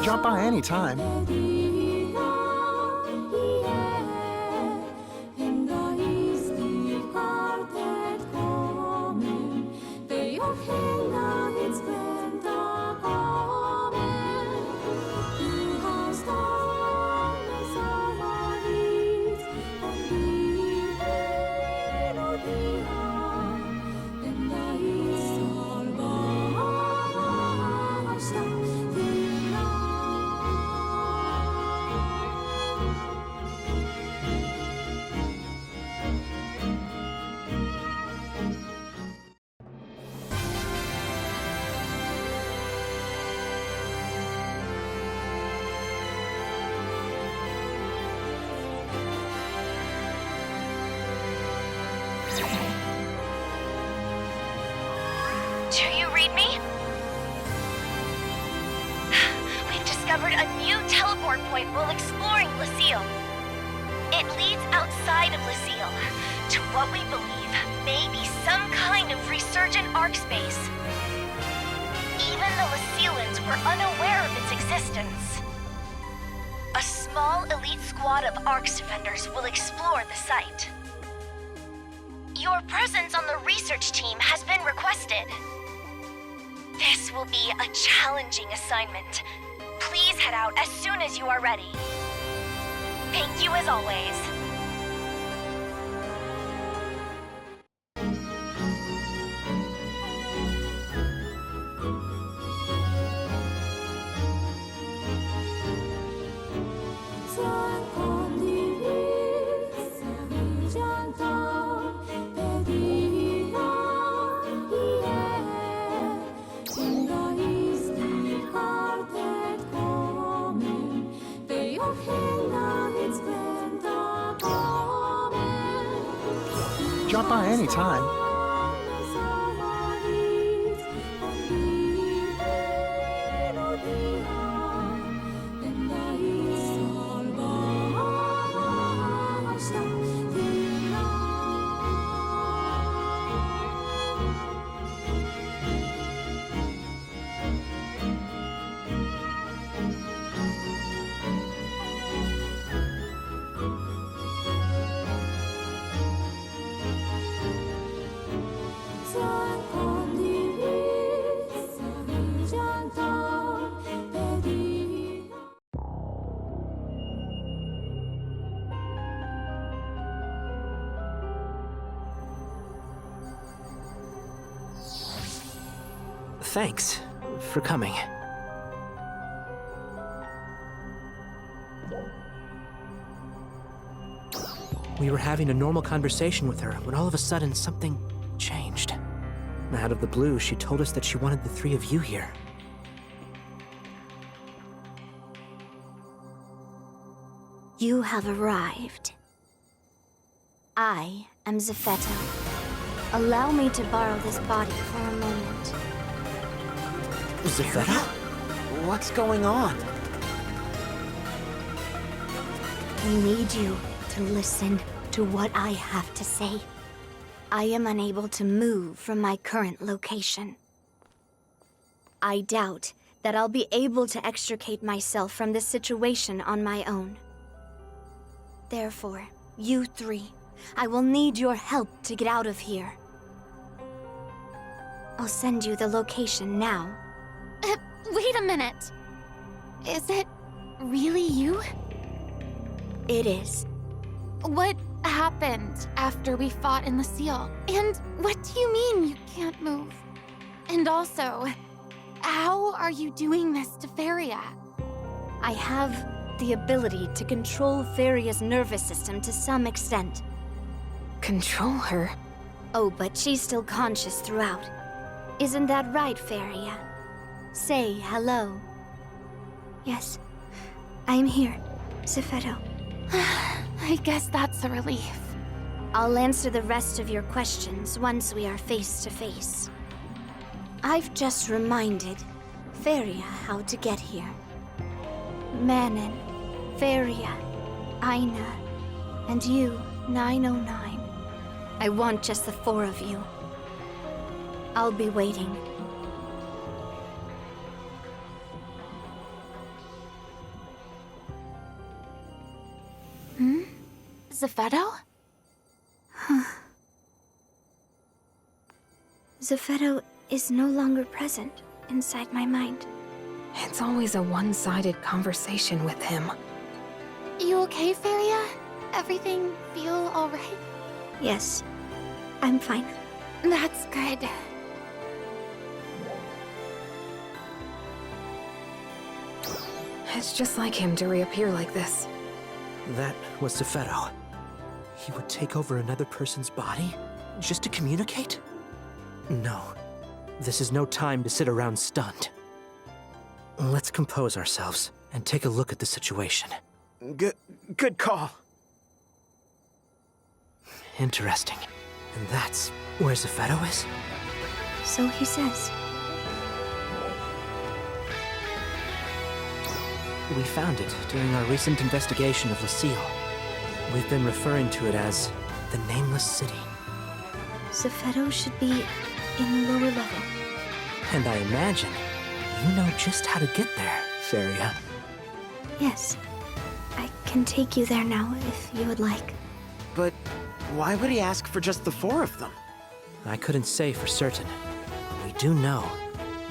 Drop by anytime. Do you read me? We've discovered a new teleport point while exploring Lucille. It leads outside of Lucille to what we believe may be some kind of resurgent arc space. Even the Lucilleans were unaware of its existence. A small elite squad of Arcs defenders will explore the site. Your presence on the research team has been requested. This will be a challenging assignment. Please head out as soon as you are ready. Thank you as always. Drop by anytime. Thanks for coming. We were having a normal conversation with her when all of a sudden something changed. Out of the blue, she told us that she wanted the three of you here. You have arrived. I am Zephetto. Allow me to borrow this body for a moment. Zephetto? What's going on? We need you to listen to what I have to say. I am unable to move from my current location. I doubt that I'll be able to extricate myself from this situation on my own. Therefore, you three, I will need your help to get out of here. I'll send you the location now. Wait a minute. Is it really you? It is. What happened after we fought in Lucille? And what do you mean you can't move? And also, how are you doing this to Feria? I have the ability to control Feria's nervous system to some extent. Control her? Oh, but she's still conscious throughout. Isn't that right, Feria? Say hello. Yes, I'm here, Zephetto. I guess that's a relief. I'll answer the rest of your questions once we are face to face. I've just reminded Feria how to get here. Manon, Feria, Aina, and you, 909. I want just the four of you. I'll be waiting. Zephetto? Zephetto is no longer present inside my mind. It's always a one-sided conversation with him. You okay, Feria? Everything feel alright? Yes, I'm fine. That's good. It's just like him to reappear like this. That was Zephetto. He would take over another person's body just to communicate? No. This is no time to sit around stunned. Let's compose ourselves and take a look at the situation. Good call. Interesting. And that's where Zephetto is? So he says. We found it during our recent investigation of Lucille. We've been referring to it as the Nameless City. Zephetto should be in lower level. And I imagine you know just how to get there, Feria. Yes. I can take you there now if you would like. But why would he ask for just the four of them? I couldn't say for certain. We do know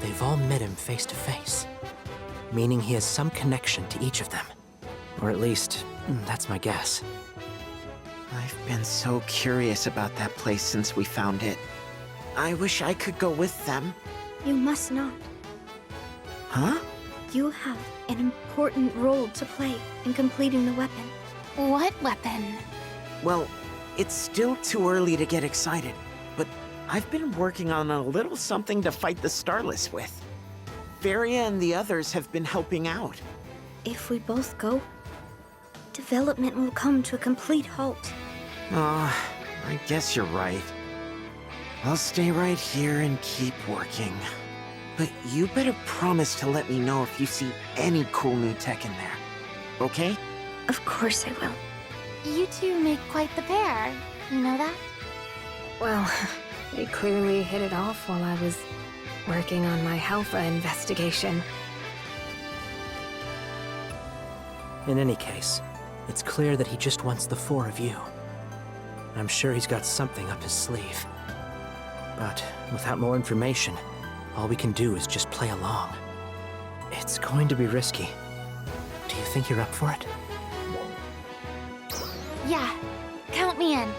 they've all met him face to face. Meaning he has some connection to each of them. Or at least, that's my guess. I've been so curious about that place since we found it. I wish I could go with them. You must not. Huh? You have an important role to play in completing the weapon. What weapon? Well, it's still too early to get excited, but I've been working on a little something to fight the Starless with. Feria and the others have been helping out. If we both go, development will come to a complete halt. I guess you're right. I'll stay right here and keep working. But you better promise to let me know if you see any cool new tech in there. Okay? Of course I will. You two make quite the pair. You know that? Well, we clearly hit it off while I was working on my Halpha investigation. In any case, it's clear that he just wants the four of you. I'm sure he's got something up his sleeve. But without more information, all we can do is just play along. It's going to be risky. Do you think you're up for it? Yeah. Count me in.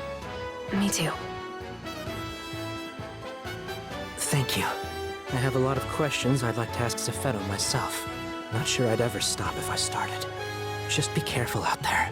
Me too. Thank you. I have a lot of questions I'd like to ask Zephetto myself. Not sure I'd ever stop if I started. Just be careful out there.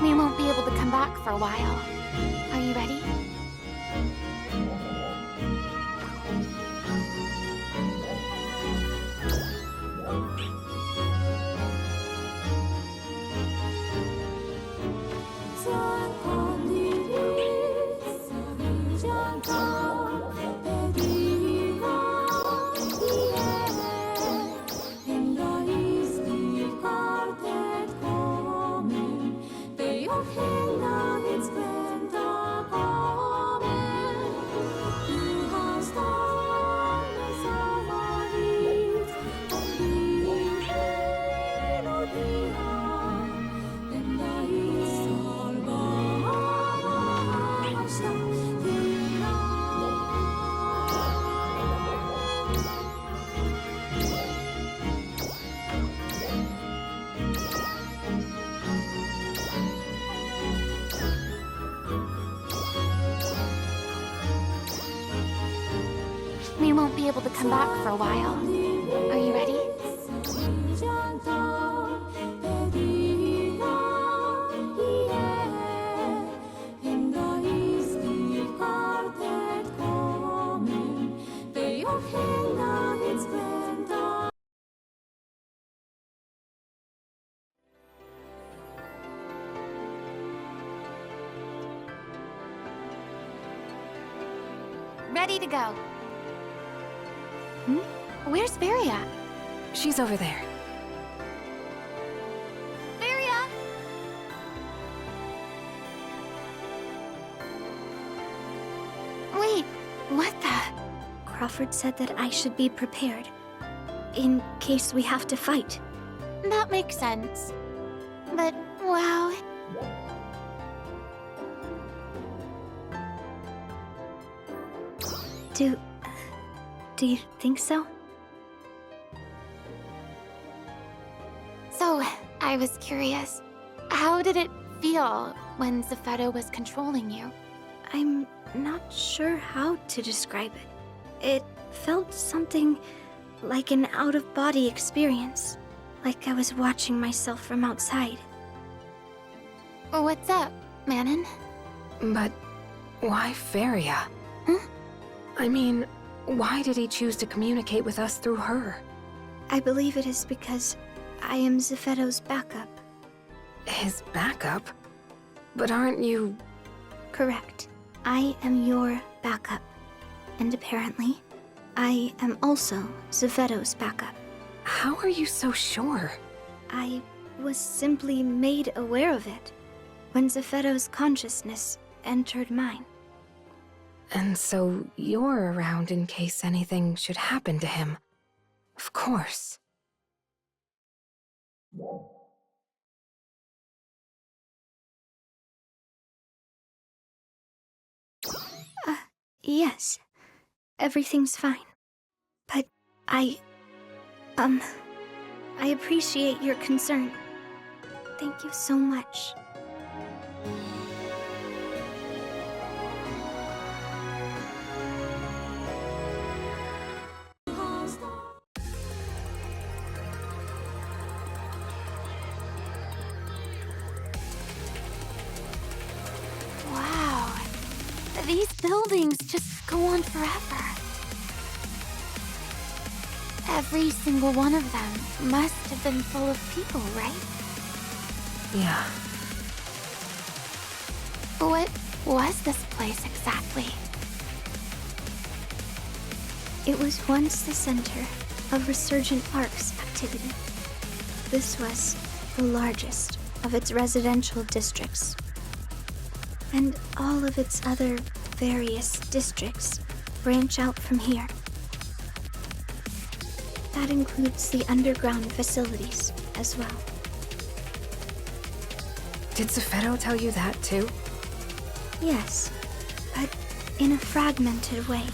We won't be able to come back for a while. Are you ready? We won't be able to come back for a while. Are you ready? Ready to go. Where's Varia? She's over there. Varia! Wait, what the? Crawford said that I should be prepared, in case we have to fight. That makes sense. But, wow. Do you think so? So, I was curious. How did it feel when Zephetto was controlling you? I'm not sure how to describe it. It felt something like an out-of-body experience. Like I was watching myself from outside. What's up, Manon? But why Feria? Huh? I mean, why did he choose to communicate with us through her? I believe it is because I am Zephetto's backup. His backup? But aren't you... Correct. I am your backup. And apparently, I am also Zephetto's backup. How are you so sure? I was simply made aware of it when Zephetto's consciousness entered mine. And so you're around in case anything should happen to him. Of course. Yes. Everything's fine. But I appreciate your concern. Thank you so much. Wow. These buildings just go on forever. Every single one of them must have been full of people, right? Yeah. What was this place exactly? It was once the center of Resurgent Arc's activity. This was the largest of its residential districts. And all of its other various districts branch out from here. That includes the underground facilities as well. Did Zephedo tell you that too? Yes, but in a fragmented way.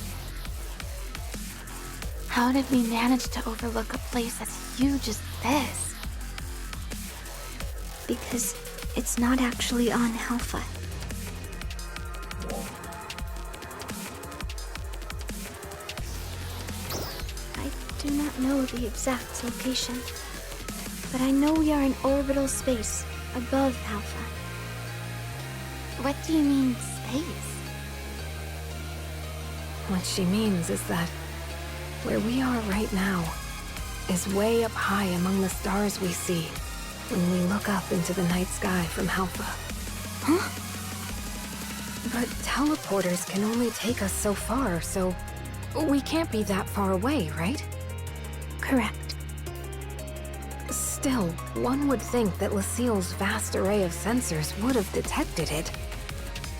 How did we manage to overlook a place as huge as this? Because it's not actually on Halpha. I do not know the exact location, but I know we are in orbital space above Halpha. What do you mean, space? What she means is that where we are right now is way up high among the stars we see when we look up into the night sky from Halpha. Huh? But teleporters can only take us so far, so we can't be that far away, right? Correct. Still, one would think that Lucille's vast array of sensors would have detected it.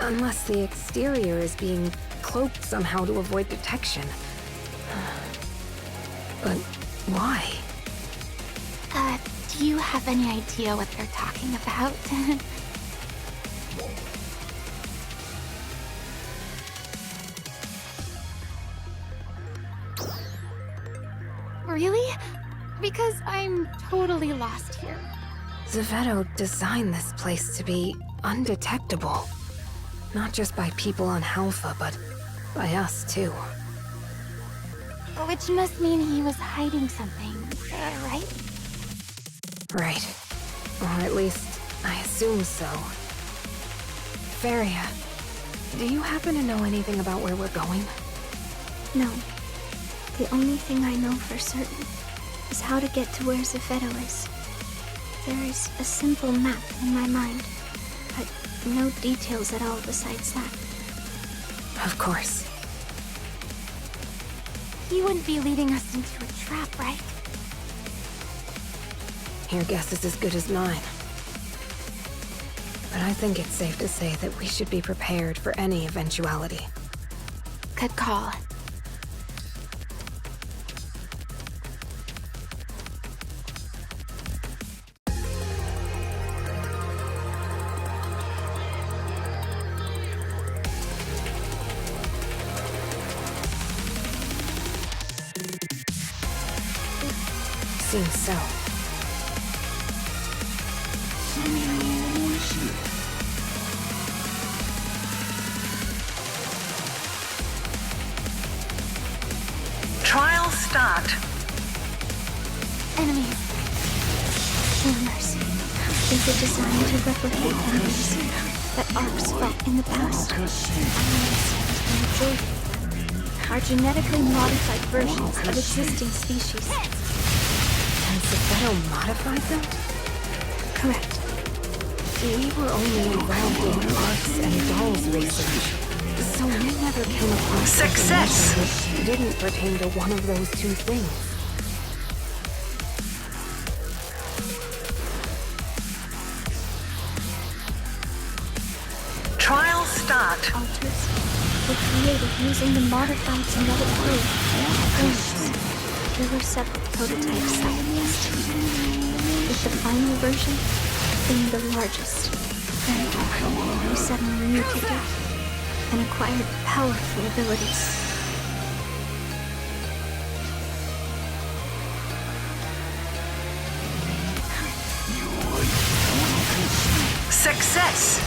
Unless the exterior is being cloaked somehow to avoid detection. But why? Do you have any idea what they're talking about? Really? Because I'm totally lost here. Zephedo designed this place to be undetectable. Not just by people on Halpha, but by us too. Which must mean he was hiding something, right? Right. Or at least, I assume so. Feria, do you happen to know anything about where we're going? No. The only thing I know for certain is how to get to where Zephedo is. There is a simple map in my mind, but no details at all besides that. Of course. He wouldn't be leading us into a trap, right? Your guess is as good as mine. But I think it's safe to say that we should be prepared for any eventuality. Good call. Seems so. Trial start. Enemies. Rumors. Is it designed to replicate enemies that Arcs fought in the past? The majority of them are genetically modified versions of existing species. And Zephedo modified them? Correct. We were only involved in arts and dolls research, so we never came across Success! information which didn't pertain to one of those two things. Trial start. Alters were created using the modified genetic code of Hermes. There were several prototypes that were tested, with the final version being the largest. Then we suddenly mutated and acquired powerful abilities. Success!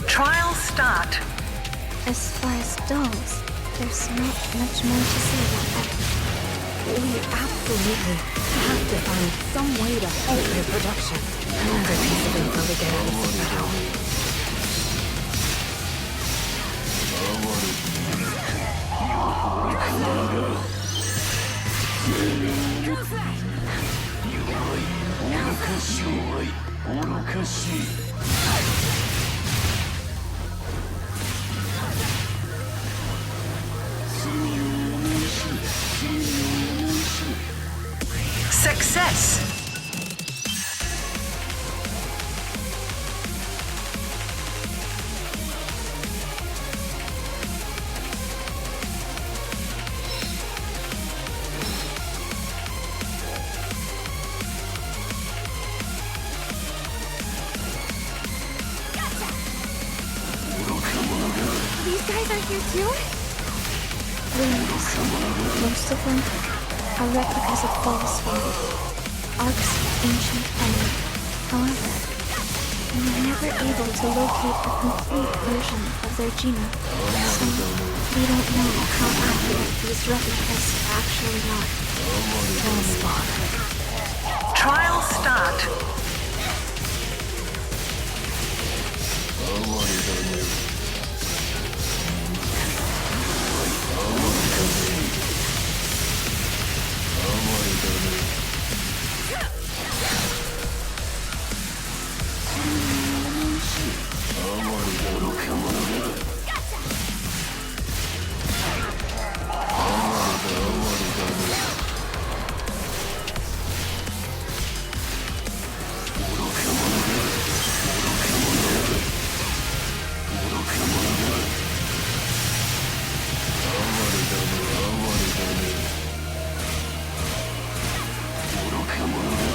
Trial start. As far as dolls, there's not much more to say about that. We absolutely have to find some way to halt their production. Another piece of info to get out of Zephedo. Success! These guys are here too? Ruins. Most of them are replicas of false faith, arcs of ancient memory. However, we were never able to locate a complete version of their genome, so we don't know how accurate these replicas actually are. Well spotted. Trial start.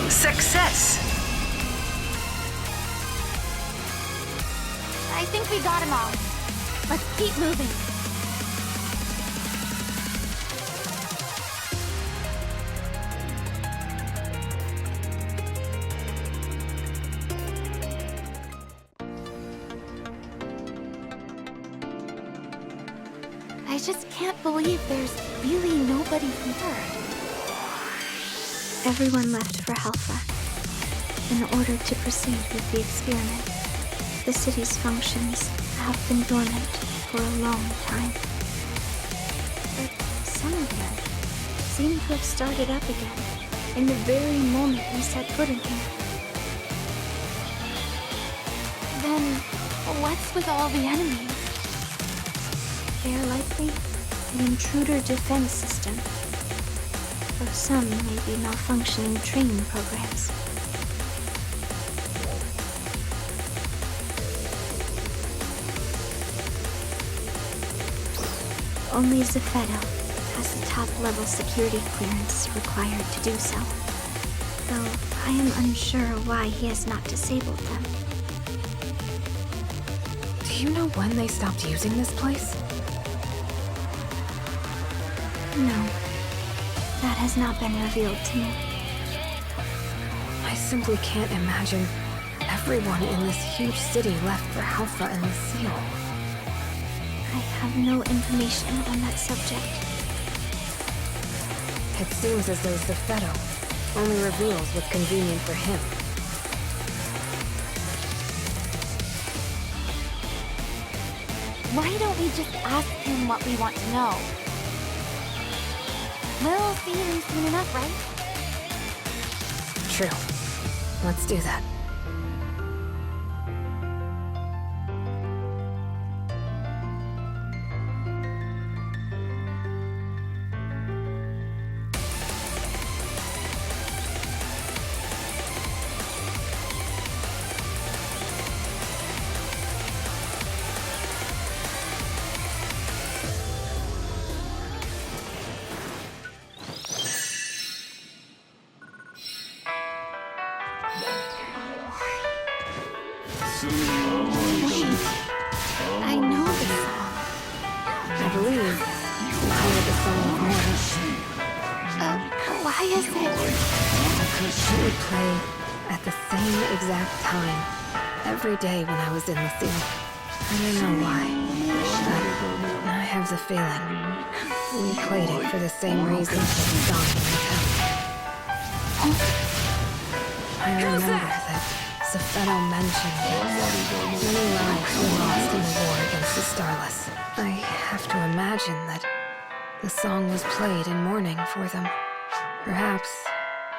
Success! I think we got them all. Let's keep moving. I just can't believe there's really nobody here. Everyone left for Halpha in order to proceed with the experiment. The city's functions have been dormant for a long time. But some of them seem to have started up again in the very moment we set foot in here. Then, what's with all the enemies? They are likely an intruder defense system, though some may be malfunctioning training programs. Only Zephedo has the top-level security clearance required to do so, though I am unsure why he has not disabled them. Do you know when they stopped using this place? No, that has not been revealed to me. I simply can't imagine everyone in this huge city left for Halpha and the Seal. I have no information on that subject. It seems as though Zephedo only reveals what's convenient for him. Why don't we just ask him what we want to know? We'll see him soon enough, right? True. Let's do that. I know this song. I believe you hear the song of morning. Why is it? It would play at the same exact time every day when I was in the Seal. I don't know why, but I have the feeling we played it for the same reason for the song in the town. I remember that Zephedo mentioned many lives were lost in the war against the Starless. I have to imagine that the song was played in mourning for them. Perhaps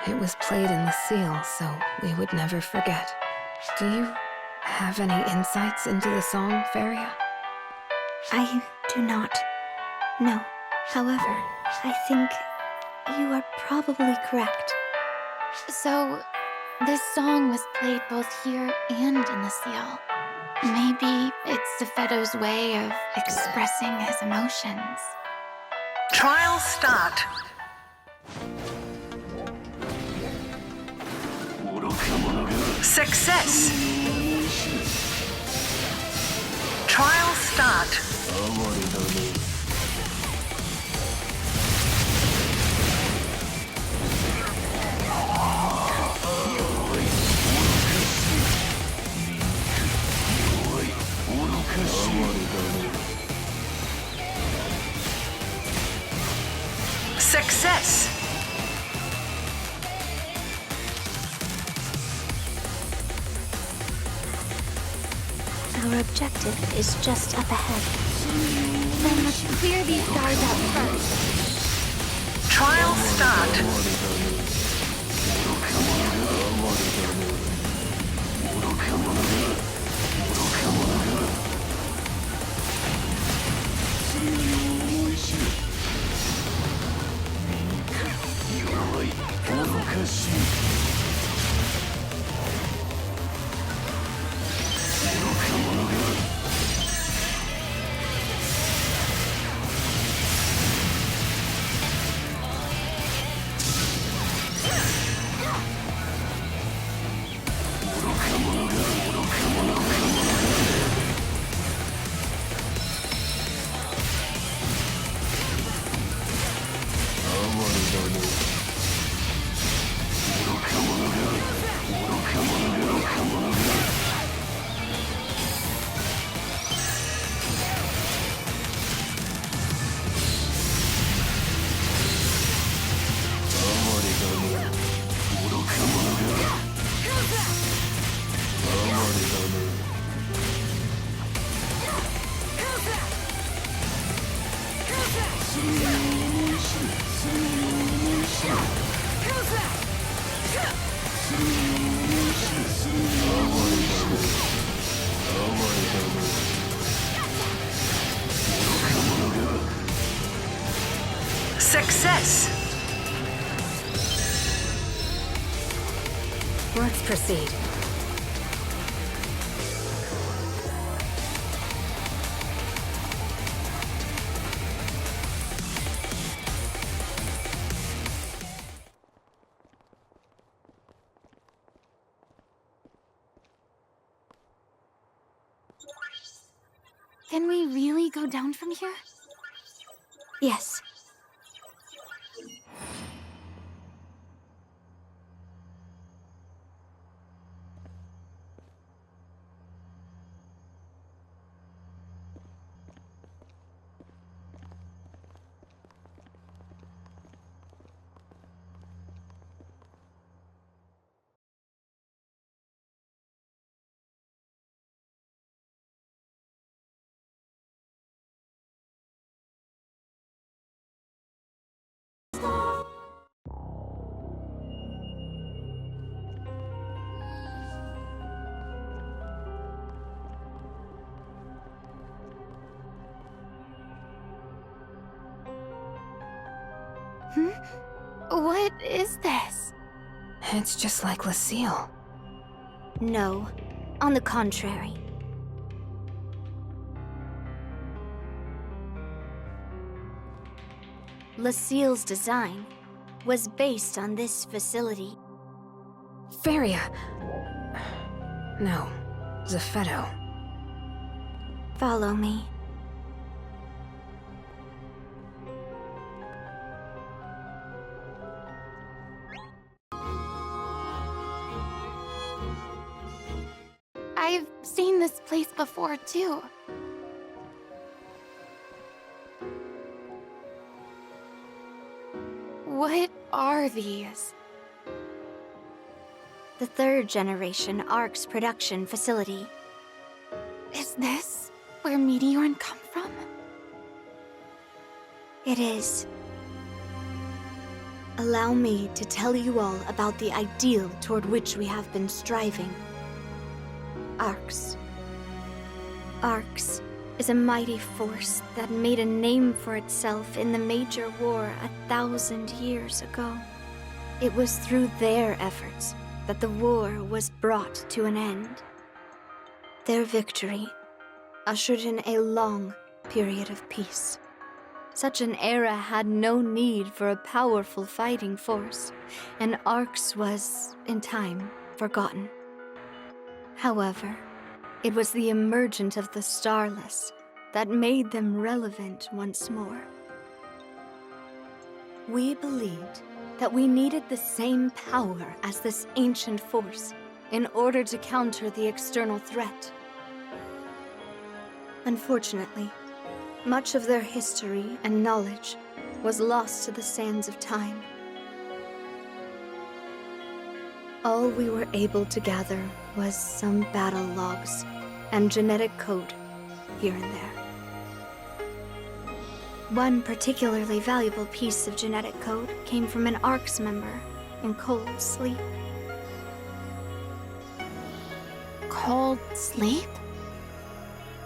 it was played in the Seal so we would never forget. Do you have any insights into the song, Feria? I do not. No. However, I think you are probably correct. So, this song was played both here and in the seal. Maybe it's Zephedo's way of expressing his emotions. Trial start. Success. Trial start. Success. Our objective is just up ahead. Then let's clear these guards out first. Trial start. Success. Let's proceed. Can we really go down from here? Yes. What is this? It's just like Lucille. No. On the contrary. Lucille's design was based on this facility. Feria. No, Zephedo. Follow me. I've seen this place before, too. What are these? The third generation ARC's production facility. Is this where Meteorn come from? It is. Allow me to tell you all about the ideal toward which we have been striving. ARCs. ARCs is a mighty force that made a name for itself in the major war 1,000 years ago. It was through their efforts that the war was brought to an end. Their victory ushered in a long period of peace. Such an era had no need for a powerful fighting force, and Arx was, in time, forgotten. However, it was the emergence of the Starless that made them relevant once more. We believed that we needed the same power as this ancient force in order to counter the external threat. Unfortunately, much of their history and knowledge was lost to the sands of time. All we were able to gather was some battle logs and genetic code here and there. One particularly valuable piece of genetic code came from an Arx member in Cold Sleep. Cold sleep?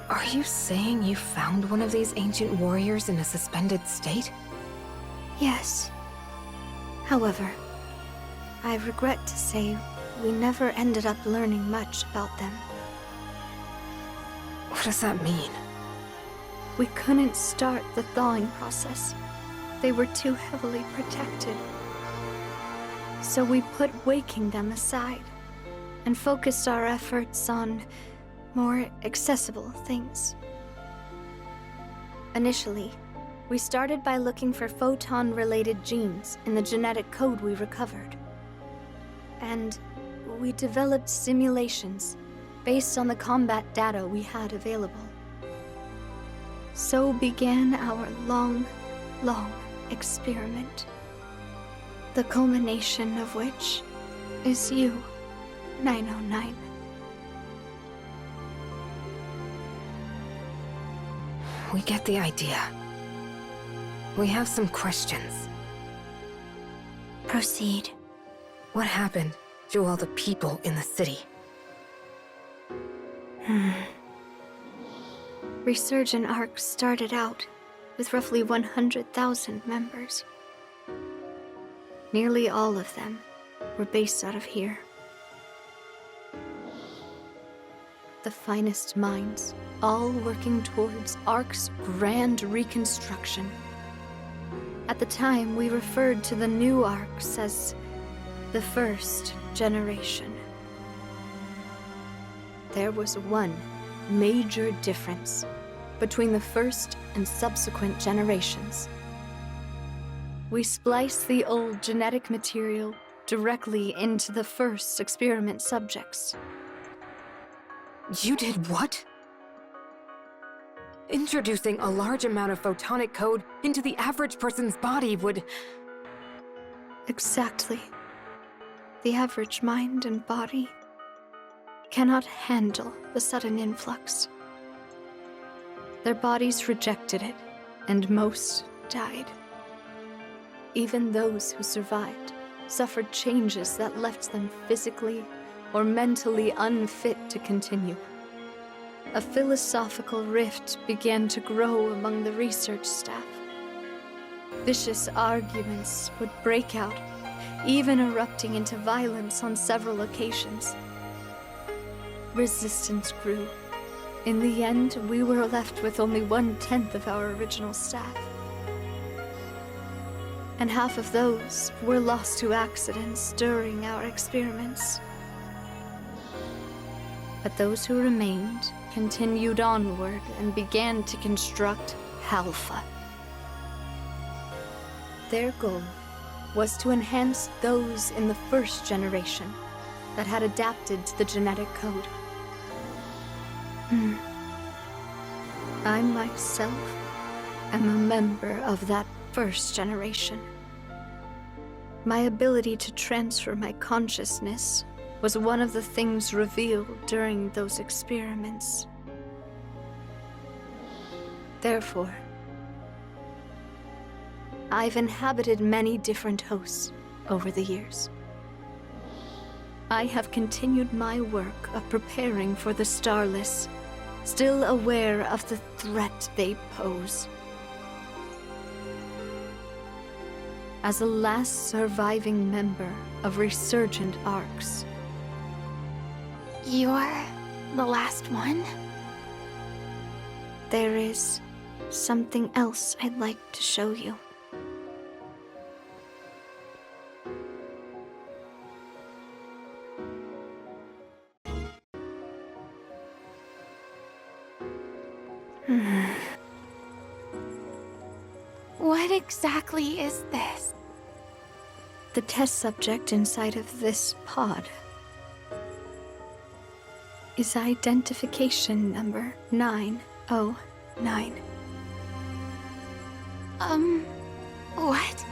Are you saying you found one of these ancient warriors in a suspended state? Yes. However, I regret to say we never ended up learning much about them. What does that mean? We couldn't start the thawing process. They were too heavily protected. So we put waking them aside and focused our efforts on more accessible things. Initially, we started by looking for photon-related genes in the genetic code we recovered. And we developed simulations based on the combat data we had available. So began our long, long experiment. The culmination of which is you, 909. We get the idea. We have some questions. Proceed. What happened to all the people in the city? Resurgent Arx started out with roughly 100,000 members. Nearly all of them were based out of here. The finest minds, all working towards Arx's grand reconstruction. At the time, we referred to the new Arx as the first generation. There was one major difference between the first and subsequent generations. We spliced the old genetic material directly into the first experiment subjects. You did what? Introducing a large amount of photonic code into the average person's body would... Exactly. The average mind and body cannot handle the sudden influx. Their bodies rejected it, and most died. Even those who survived suffered changes that left them physically or mentally unfit to continue. A philosophical rift began to grow among the research staff. Vicious arguments would break out, even erupting into violence on several occasions. Resistance grew. In the end, we were left with only 1/10 of our original staff. And half of those were lost to accidents during our experiments. But those who remained continued onward and began to construct Alpha. Their goal was to enhance those in the first generation that had adapted to the genetic code. I myself am a member of that first generation. My ability to transfer my consciousness was one of the things revealed during those experiments. Therefore, I've inhabited many different hosts over the years. I have continued my work of preparing for the Starless, still aware of the threat they pose. as a last surviving member of resurgent arcs. You're the last one? There is something else I'd like to show you. What exactly is this? The test subject inside of this pod is identification number 909. What?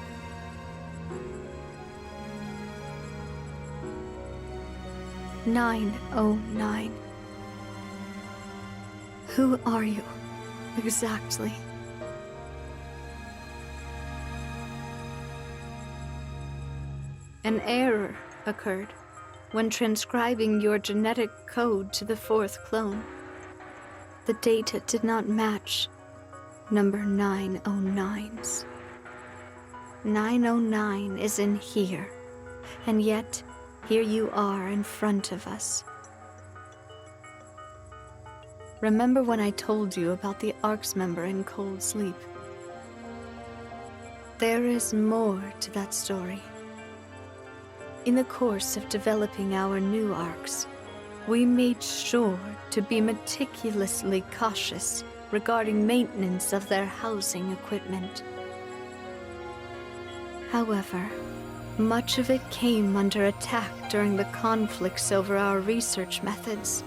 "909. Who are you, exactly? An error occurred when transcribing your genetic code to the fourth clone. The data did not match number 909's. 909 is in here, and yet here you are in front of us. Remember when I told you about the ARC's member in cold sleep? There is more to that story. In the course of developing our new ARCs, we made sure to be meticulously cautious regarding maintenance of their housing equipment. However, much of it came under attack during the conflicts over our research methods,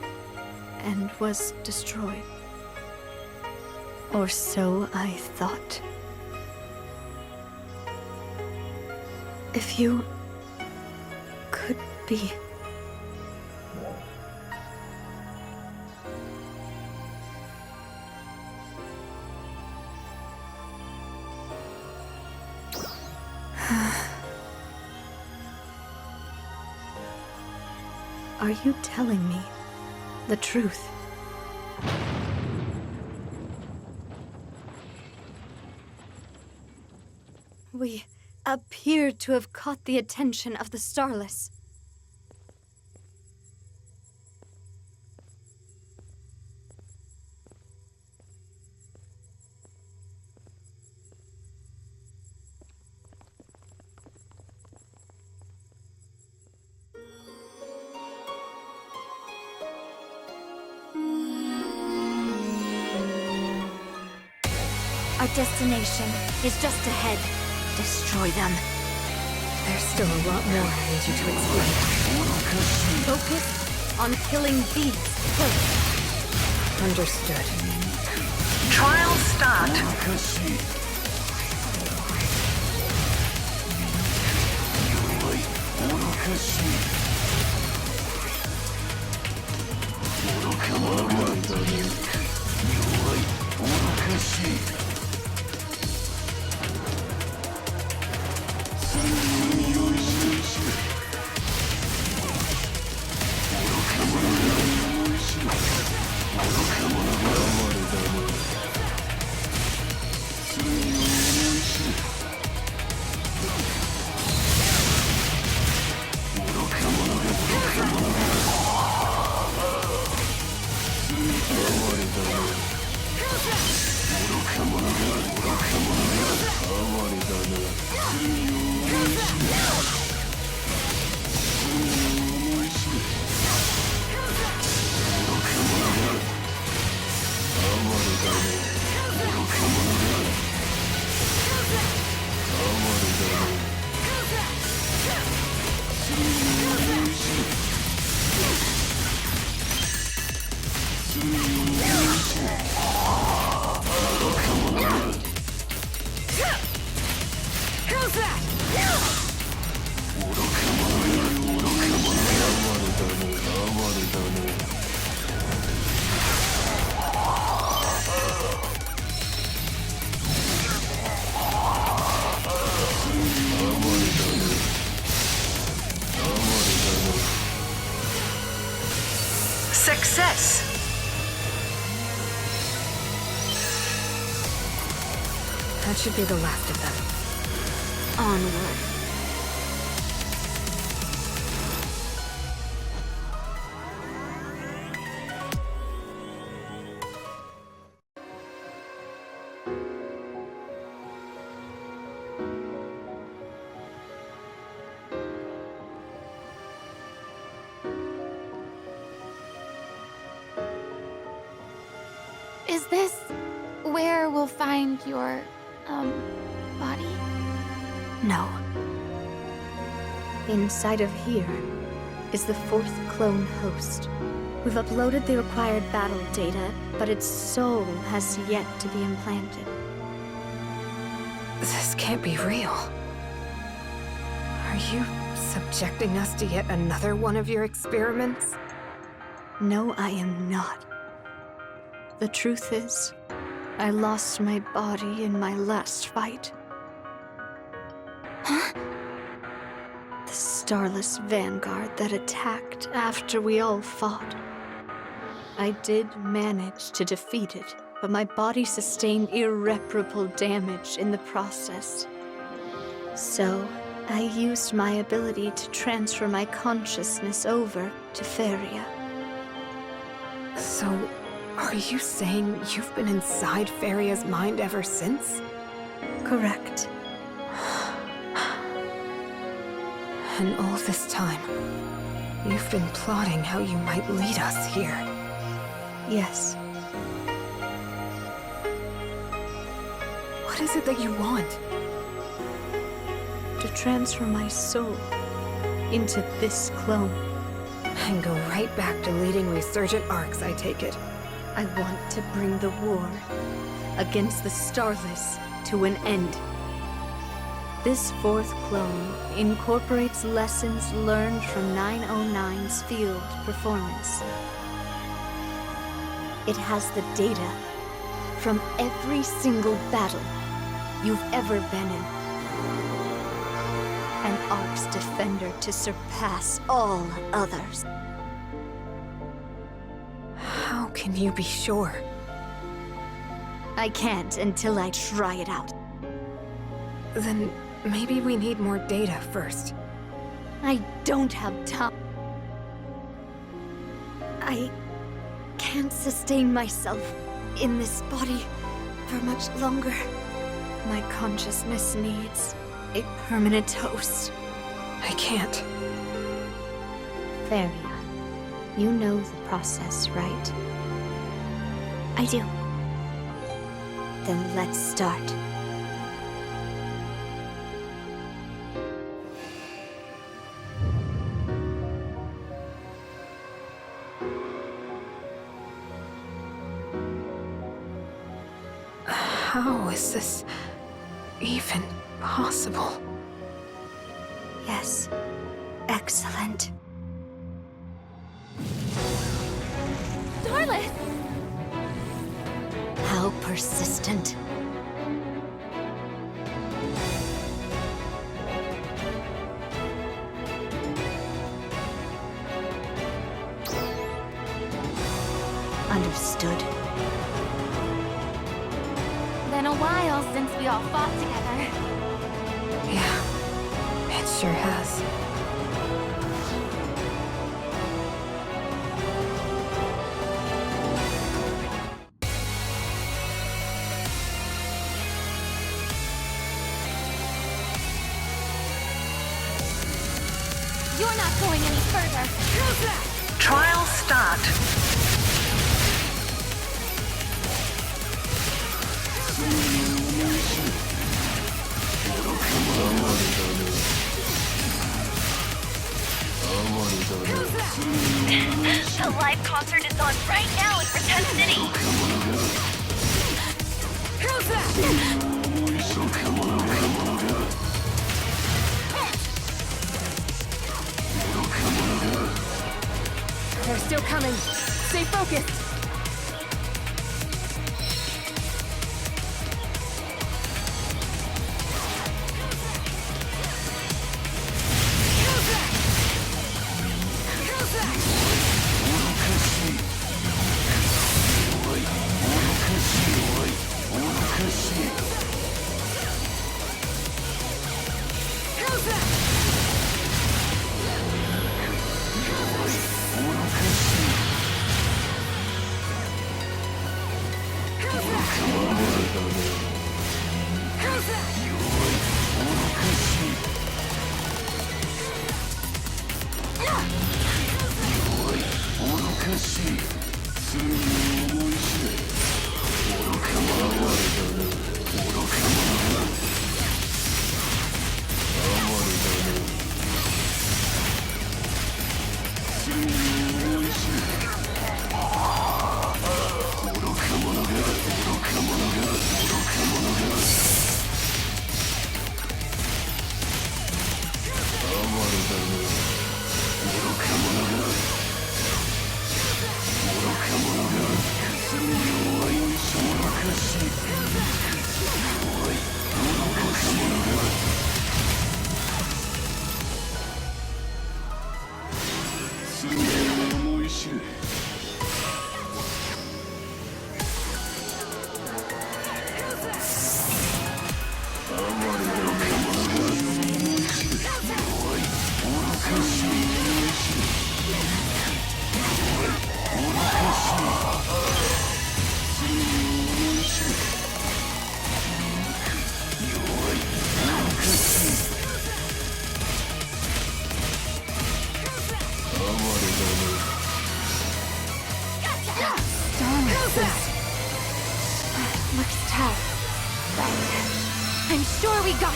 and was destroyed. Or so I thought. If you could be... Are you telling me the truth? We appear to have caught the attention of the Starless. Our destination is just ahead. Destroy them. There's still a lot more I need you to explain. Focus on killing these first. Understood. Trial start. Success! That should be the last of them. On onward. Is this where we'll find your, body? No. Inside of here is the 4th clone host. We've uploaded the required battle data, but its soul has yet to be implanted. This can't be real. Are you subjecting us to yet another one of your experiments? No, I am not. The truth is, I lost my body in my last fight. Huh? The Starless Vanguard that attacked after we all fought. I did manage to defeat it, but my body sustained irreparable damage in the process. So, I used my ability to transfer my consciousness over to Feria. So, are you saying you've been inside Feria's mind ever since? Correct. And all this time, you've been plotting how you might lead us here. Yes. What is it that you want? To transfer my soul into this clone. And go right back to leading resurgent arcs, I take it. I want to bring the war against the Starless to an end. This 4th clone incorporates lessons learned from 909's field performance. It has the data from every single battle you've ever been in. An Ark's defender to surpass all others. How can you be sure? I can't until I try it out. Then maybe we need more data first. I don't have time. I can't sustain myself in this body for much longer. My consciousness needs a permanent host. I can't. Feria, you know the process, right? I do. Then let's start. How is this even possible? Yes. Excellent. Starless! How persistent. Understood. Been a while since we all fought together. Yeah, it sure has. You're not going any further. Trial start. The live concert is on right now in Pretend City. They're still coming. Stay focused.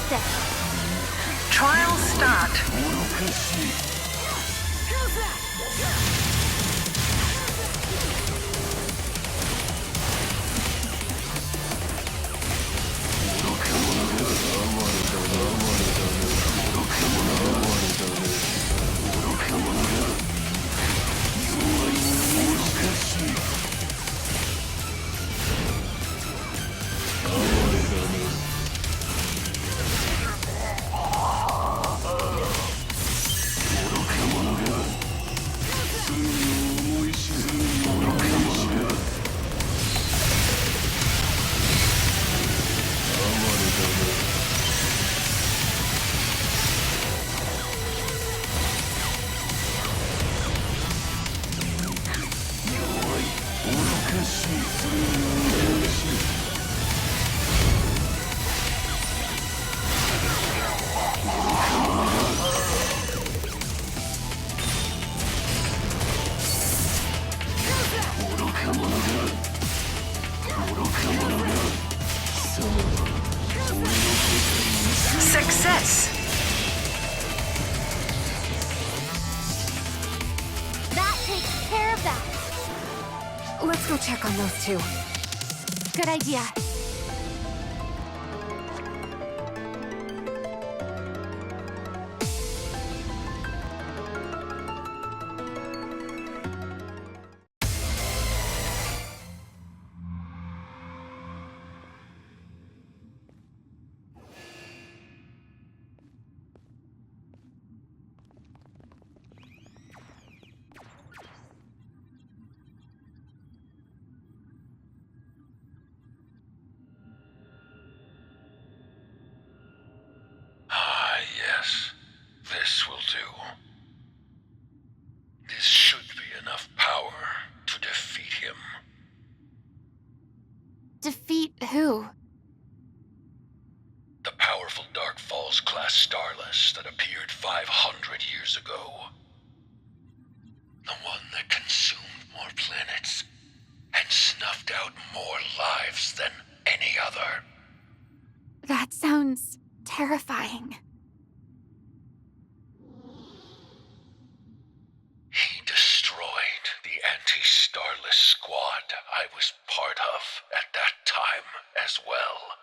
this. Trial start. Success! That takes care of that. Let's go check on those two. Good idea. Ah, yes. This will do. This should be enough power to defeat him. Defeat who? The powerful Dark Falls class Starless that appeared 500 years ago. The one that consumed more planets and snuffed out more lives than any other. That sounds terrifying. He destroyed the anti-Starless squad I was part of at that time as well.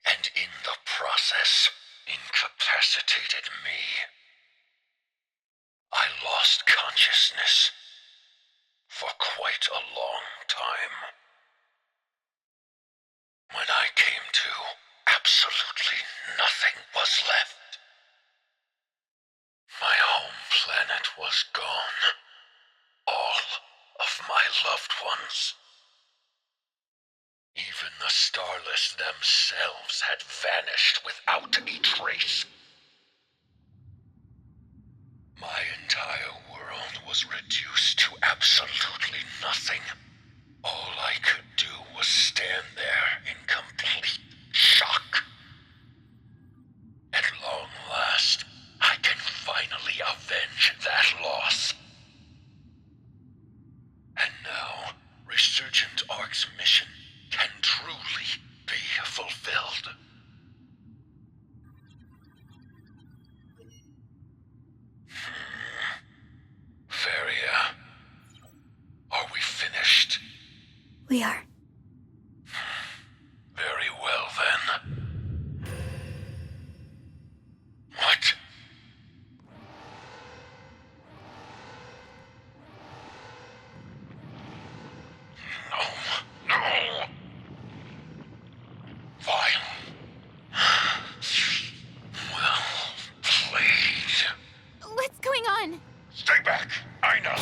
And in the process, incapacitated me. I lost consciousness for quite a long time. When I came to, absolutely nothing was left. My home planet was gone. All of my loved ones. Even the Starless themselves had vanished without a trace. My entire world was reduced to absolutely nothing. All I could do was stand there in complete shock. At long last, I can finally avenge that loss. And now, Resurgent Ark's mission can truly be fulfilled. Feria, are we finished? We are. Very well then. What? No, no. Fine. Well played. What's going on? Stay back, I know.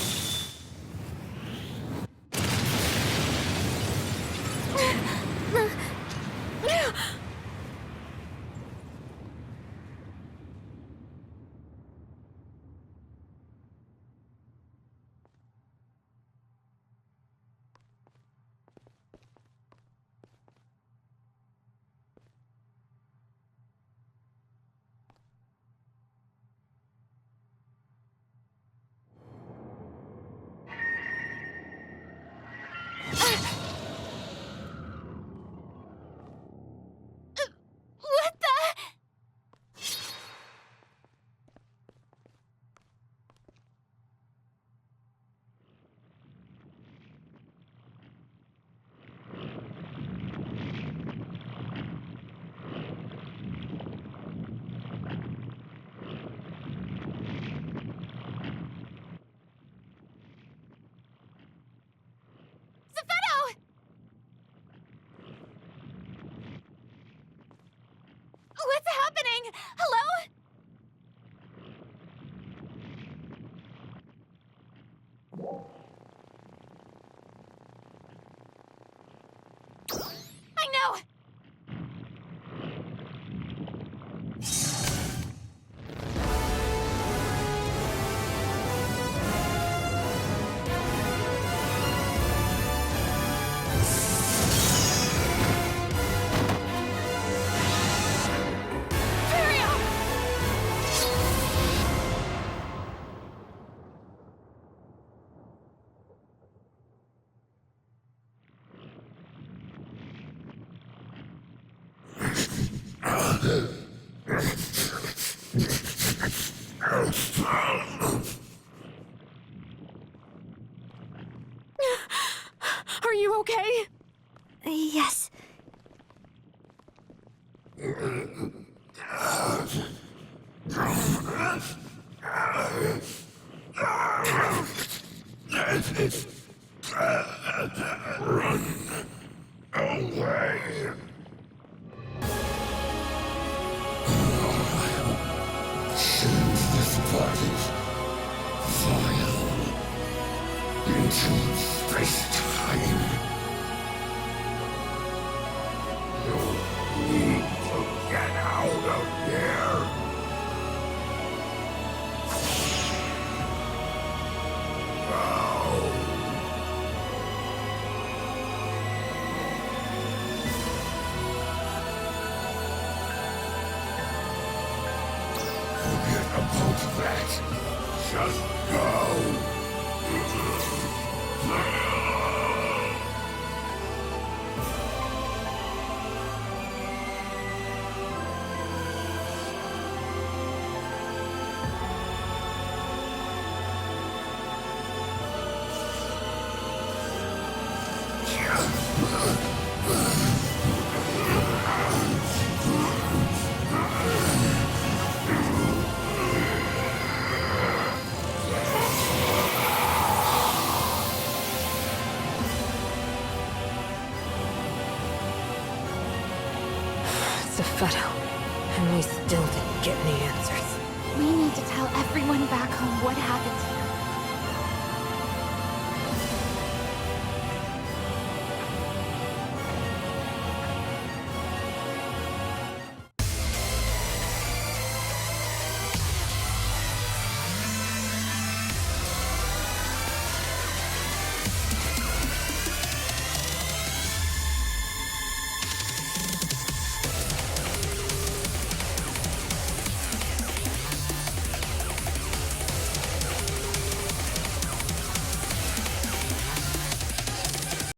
Into space-time. You need to get out of here. Now. Forget about that. Just go. Zepheto. And we still didn't get any answers. We need to tell everyone back home what happened here.